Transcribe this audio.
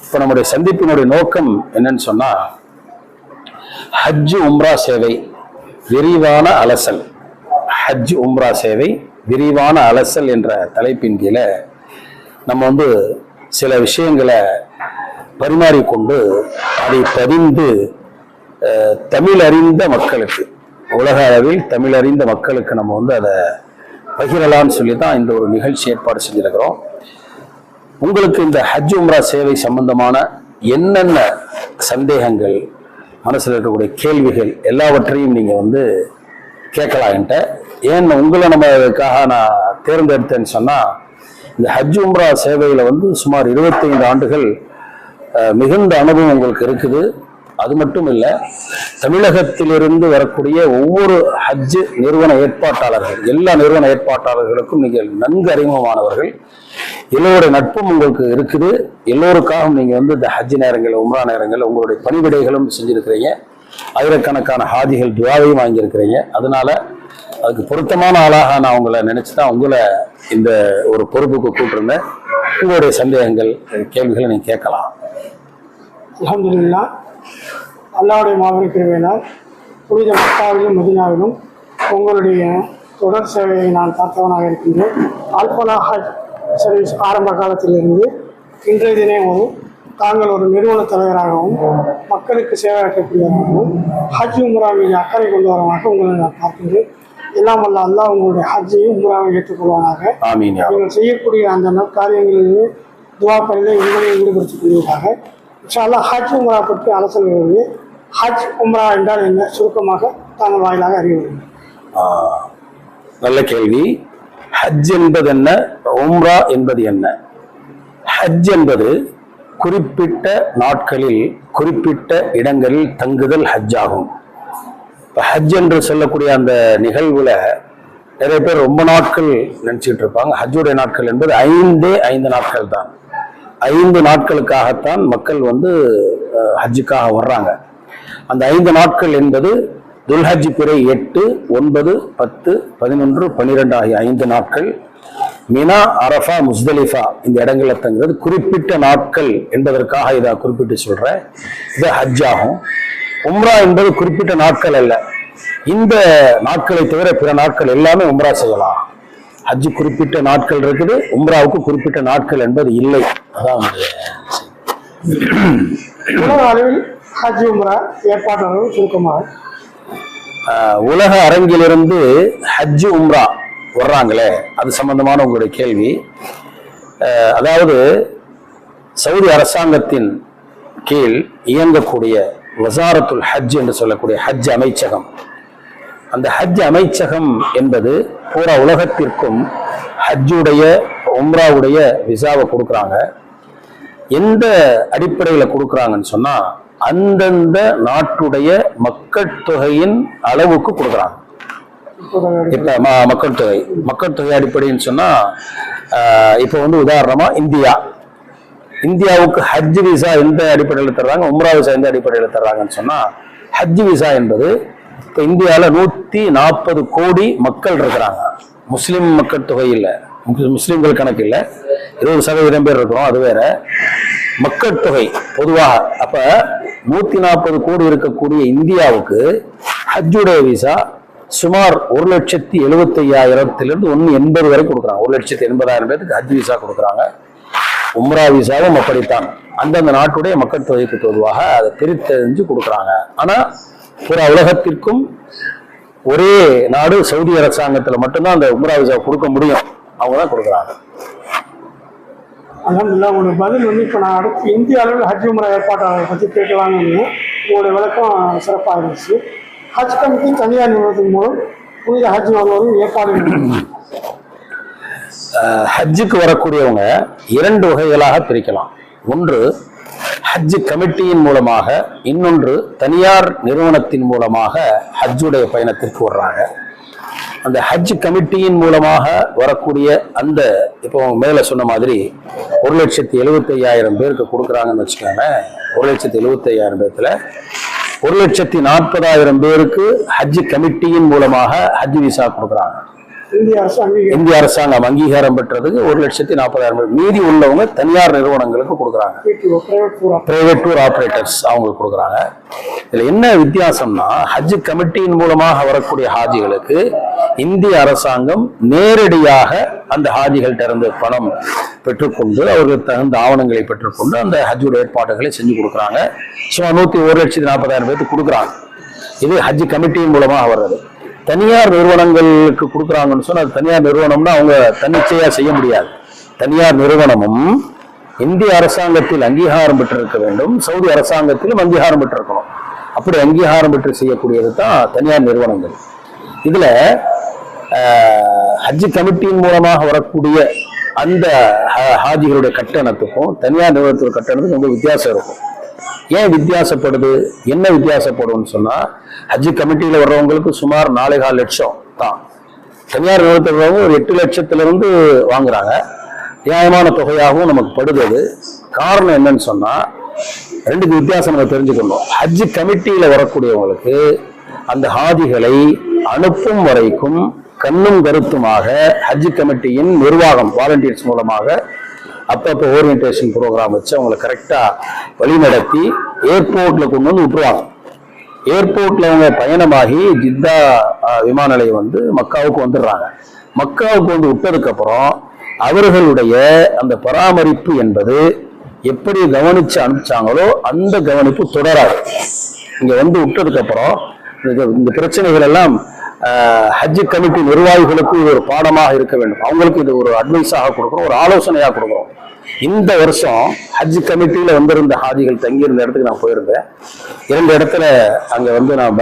இப்போ நம்முடைய சந்திப்பினுடைய நோக்கம் என்னன்னு சொன்னா, ஹஜ் உம்ரா சேவை விரிவான அலசல். ஹஜ் உம்ரா சேவை விரிவான அலசல் என்ற தலைப்பின் கீழே நம்ம சில விஷயங்களை பரிமாறிக்கொண்டு அதை பதிந்து தமிழ் அறிந்த மக்களுக்கு, உலக அளவில் தமிழ் அறிந்த மக்களுக்கு நம்ம அதை பகிரலான்னு சொல்லி தான் இந்த ஒரு நிகழ்ச்சி ஏற்பாடு செஞ்சிருக்கிறோம். உங்களுக்கு இந்த ஹஜ் உம்ரா சேவை சம்பந்தமான என்னென்ன சந்தேகங்கள், மனசில் இருக்கக்கூடிய கேள்விகள் எல்லாவற்றையும் நீங்க கேட்கலாம் என்கிட்ட. ஏன் உங்களை நம்ம இதுக்காக நான் தேர்ந்தெடுத்தேன்னு சொன்னா, இந்த ஹஜ் உம்ரா சேவையில சுமார் 25 ஆண்டுகள் மிகுந்த அனுபவம் உங்களுக்கு இருக்குது. அது மட்டும் இல்லை, தமிழகத்திலிருந்து வரக்கூடிய ஒவ்வொரு ஹஜ் நிறுவன ஏற்பாட்டாளர்கள், எல்லா நிறுவன ஏற்பாட்டாளர்களுக்கும் நீங்கள் நன்கு அறிமுகமானவர்கள். எல்லோருடைய நட்பும் உங்களுக்கு இருக்குது. எல்லோருக்காகவும் நீங்க இந்த ஹஜ் நேரங்கள், உம்ரா நேரங்கள் உங்களுடைய பணிவிடைகளும் செஞ்சிருக்கிறீங்க. ஆயிரக்கணக்கான ஹாஜிகள் துவாவையும் வாங்கியிருக்கிறீங்க. அதனால அதுக்கு பொருத்தமான ஆளாக நான் உங்களை நினைச்சுதான் உங்களை இந்த ஒரு பொறுப்புக்கு கூப்பிட்டுருந்தேன். உங்களுடைய சந்தேகங்கள், கேள்விகளை நீங்க கேட்கலாம். அல்ஹம்துலில்லாஹ், அல்லாஹ்வுடைய மாபெரும் கிருபையினால் புனித மக்காவிலும் மதீனாவிலும் உங்களுடைய தொடர் சேவையை நான் பார்த்தவனாக இருக்கின்றேன். அல்பனா ஹஜ் சர்வீஸ் ஆரம்ப காலத்திலிருந்து இன்றைய தினம் தாங்கள் ஒரு நிறுவன தலைவராகவும் மக்களுக்கு சேவையாற்றக்கூடியவராகவும் ஹஜ் உம்ரா மீது அக்கறை கொண்டு வரமாக உங்களை நான் பார்க்கின்றேன். எல்லாம் வல்ல அல்லாஹ் உங்களுடைய ஹஜ்ஜையும் உம்ராவை ஏற்றுக்கொள்வானாக. நீங்கள் செய்யக்கூடிய அந்த நற்காரியங்களிலே துவாக்களிலே உங்களையும் ஈடுபடுத்திக் கொள்வதாக. இன்ஷா அல்லாஹ் ஹஜ் உம்ரா பற்றி அலசல் வருவது. ஹஜ் உம்ரா என்றால் என்ன, சுருக்கமாக தாங்கள் வாயிலாக அறிய வேண்டும். நல்ல கேள்வி. ஹஜ் என்பது என்ன, உம்ரா என்பது என்ன? ஹஜ் என்பது குறிப்பிட்ட நாட்களில் குறிப்பிட்ட இடங்களில் தங்குதல் ஹஜ் ஆகும். இப்போ ஹஜ் என்று சொல்லக்கூடிய அந்த நிகழ்வுல நிறைய பேர் ரொம்ப நாட்கள் நினைச்சிட்டு இருப்பாங்க. ஹஜ்ஜுடைய நாட்கள் என்பது 5 நாட்கள் தான். 5 நாட்களுக்காகத்தான் மக்கள் ஹஜ்ஜுக்காக வர்றாங்க. அந்த 5 நாட்கள் என்பது துல்ஹஜ் பிறை 8, 9, 10, 11, 12 ஆகிய 5 நாட்கள். மினா, அரஃபா, முஸ்தலிஃபா இந்த இடங்கள்ல தங்குறது குறிப்பிட்ட நாட்கள் என்பதற்காக இதை குறிப்பிட்டு சொல்றேன். இது ஹஜ் ஆகும். உம்ரா என்பது குறிப்பிட்ட நாட்கள் அல்ல. இந்த நாட்களை தவிர பிற நாட்கள் எல்லாமே உம்ரா செய்யலாம். ஹஜ் குறிப்பிட்ட நாட்கள் இருக்குது, உம்ராவுக்கு குறிப்பிட்ட நாட்கள் என்பது இல்லை. அதான் உலக அளவில் ஹஜ் உம்ரா ஏற்பாட்டாளர்கள் சுருக்கமாக உலக அரங்கிலிருந்து ஹஜ் உம்ரா வர்றாங்களே, அது சம்பந்தமான உங்களுடைய கேள்வி. அதாவது சவுதி அரசாங்கத்தின் கீழ் இயங்கக்கூடிய வசாரத்துல் ஹஜ் என்று சொல்லக்கூடிய ஹஜ் அமைச்சகம், அந்த ஹஜ் அமைச்சகம் என்பது பூரா உலகத்திற்கும் ஹஜ்ஜுடைய உம்ராவுடைய விசாவை கொடுக்குறாங்க. எந்த அடிப்படையில் கொடுக்குறாங்கன்னு சொன்னா, அந்தந்த நாட்டுடைய மக்கள் தொகையின் அளவுக்கு கொடுக்குறாங்க. இப்ப மக்கள் தொகை அடிப்படைன்னு சொன்னா, இப்ப உதாரணமா இந்தியாவுக்கு ஹஜ் விசா எந்த அடிப்படையில் தர்றாங்க, உம்ரா விசா எந்த அடிப்படையில் தர்றாங்கன்னு சொன்னா, ஹஜ் விசா என்பது இப்ப இந்தியாவில் 140 கோடி மக்கள் இருக்கிறாங்க. முஸ்லிம் மக்கள் தொகை இல்லை, முஸ்லிம்கள் கணக்கு இல்லை, 20% பேர் இருக்கிறோம், அது வேற. மக்கள் தொகை பொதுவாக அப்ப 140 கோடி இருக்கக்கூடிய இந்தியாவுக்கு ஹஜ்ஜுடைய விசா சுமார் 1,75,000 180 வரை கொடுக்குறாங்க. 1,80,000 பேருக்கு ஹஜ் விசா கொடுக்குறாங்க. உம்ரா விசாவும் அப்படித்தான். அந்தந்த நாட்டுடைய மக்கள் தொகைக்கு பொதுவாக அதை பிரித்தறிஞ்சு கொடுக்குறாங்க. ஆனா புற உலகத்திற்கும் ஒரே நாடு சவுதி அரசாங்கத்தில் மட்டும்தான் அந்த உம்ரா விசா கொடுக்க முடியும். அவங்க தான் கொடுக்குறாங்க. அல்ஹம்துலில்லாஹ், உங்களுடைய பதில் இப்போ நான் அடுத்து இந்திய அளவில் ஹஜ் உம்ரா ஏற்பாட்டாளரை பற்றி கேட்கலான்னு உங்களுடைய விளக்கம் சிறப்பாக இருந்துச்சு. ஹஜ் கமிட்டி தனியார் நிறுவனத்தின் மூலம் புனித ஹஜ் வருவதும் ஏற்பாடு. ஹஜ்ஜுக்கு வரக்கூடியவங்க 2 வகைகளாக பிரிக்கலாம். ஒன்று ஹஜ் கமிட்டியின் மூலமாக, இன்னொன்று தனியார் நிறுவனத்தின் மூலமாக ஹஜ்ஜுடைய பயணத்திற்கு வர்றாங்க. அந்த ஹஜ் கமிட்டியின் மூலமாக வரக்கூடிய அந்த இப்போ மேல சொன்ன மாதிரி 1,75,000 பேருக்கு கொடுக்குறாங்கன்னு வச்சுக்கோங்க. 1,75,000 பேர்த்துல 1,40,000 பேருக்கு ஹஜ் கமிட்டியின் மூலமாக ஹஜ் விசா கொடுக்குறாங்க. இந்திய அரசாங்கம் அங்கீகாரம் பெற்றதுக்கு 1,40,000. மீதி உள்ளவங்க தனியார் நிறுவனங்களுக்கு கொடுக்குறாங்க, பிரைவேட் டூர் ஆபரேட்டர்ஸ் அவங்களுக்கு கொடுக்குறாங்க. இதுல என்ன வித்தியாசம்னா, ஹஜ் கமிட்டியின் மூலமாக வரக்கூடிய ஹாஜிகளுக்கு இந்திய அரசாங்கம் நேரடியாக அந்த ஹாஜிகள்கிட்ட இருந்து பணம் பெற்றுக்கொண்டு அவர்களுக்கு தகுந்த ஆவணங்களை பெற்றுக்கொண்டு அந்த ஹஜ்ஜுடைய ஏற்பாடுகளை செஞ்சு கொடுக்குறாங்க. சுமார் 1,40,000 பேருக்கு கொடுக்குறாங்க. இது ஹஜ் கமிட்டியின் மூலமாக வர்றது. தனியார் நிறுவனங்களுக்கு கொடுக்குறாங்கன்னு சொன்னா, அது தனியார் நிறுவனம்னா அவங்க தன்னிச்சையா செய்ய முடியாது. தனியார் நிறுவனமும் இந்திய அரசாங்கத்தில் அங்கீகாரம் பெற்றிருக்க வேண்டும், சவுதி அரசாங்கத்திலும் அங்கீகாரம் பெற்றிருக்கணும். அப்படி அங்கீகாரம் பெற்று செய்யக்கூடியது தான் தனியார் நிறுவனங்கள். இதுல ஹஜ் கமிட்டியின் மூலமாக வரக்கூடிய அந்த ஹாஜிகளுடைய கட்டணத்துக்கும் தனியார் நிறுவனத்துடைய கட்டணத்துக்கும் ரொம்ப வித்தியாசம் இருக்கும். ஏன் வித்தியாசப்படுது, என்ன வித்தியாசப்படும்னு சொன்னா, ஹஜ் கமிட்டியில வர்றவங்களுக்கு சுமார் 4,4 லட்சம் தான். தனியார் நிறுவனத்தில் வர்றவங்க ஒரு 8 லட்சத்திலிருந்து வாங்குறாங்க. நியாயமான தொகையாகவும் நமக்கு படுது. காரணம் என்னன்னு சொன்னா, ரெண்டுக்கு வித்தியாசம் நம்ம தெரிஞ்சுக்கணும். ஹஜ் கமிட்டியில வரக்கூடியவங்களுக்கு அந்த ஹாஜிகளை அனுப்பும் வரைக்கும் கண்ணும் கருத்துமாக ஹஜ் கமிட்டியின் நிர்வாகம் வாலண்டியர்ஸ் மூலமாக அப்பப்போ ஓரியன்டேஷன் ப்ரோக்ராம் வச்சு அவங்களை கரெக்டா வழிநடத்தி ஏர்போர்ட்ல கொண்டு வந்து விட்டுருவாங்க. ஏர்போர்ட்ல அவங்க பயணமாகி ஜித்தா விமான நிலையம் வந்து மக்காவுக்கு வந்துடுறாங்க. மக்காவுக்கு வந்து விட்டதுக்கு அப்புறம் அவர்களுடைய அந்த பராமரிப்பு என்பது எப்படி கவனிச்சு அனுப்பிச்சாங்களோ அந்த கவனிப்பு தொடராது. இங்க வந்து விட்டதுக்கு அப்புறம் இந்த பிரச்சனைகள் எல்லாம் ஹஜ் கமிட்டி நிர்வாகிகளுக்கு இது ஒரு பாடமாக இருக்க வேண்டும். அவங்களுக்கு இது ஒரு அட்வைஸாக கொடுக்குறோம், ஒரு ஆலோசனையாக கொடுக்குறோம். இந்த வருஷம் ஹஜ் கமிட்டியில வந்திருந்த ஹாஜிகள் தங்கியிருந்த இடத்துக்கு நான் போயிருந்தேன். 2 இடத்துல அங்க வந்து நான்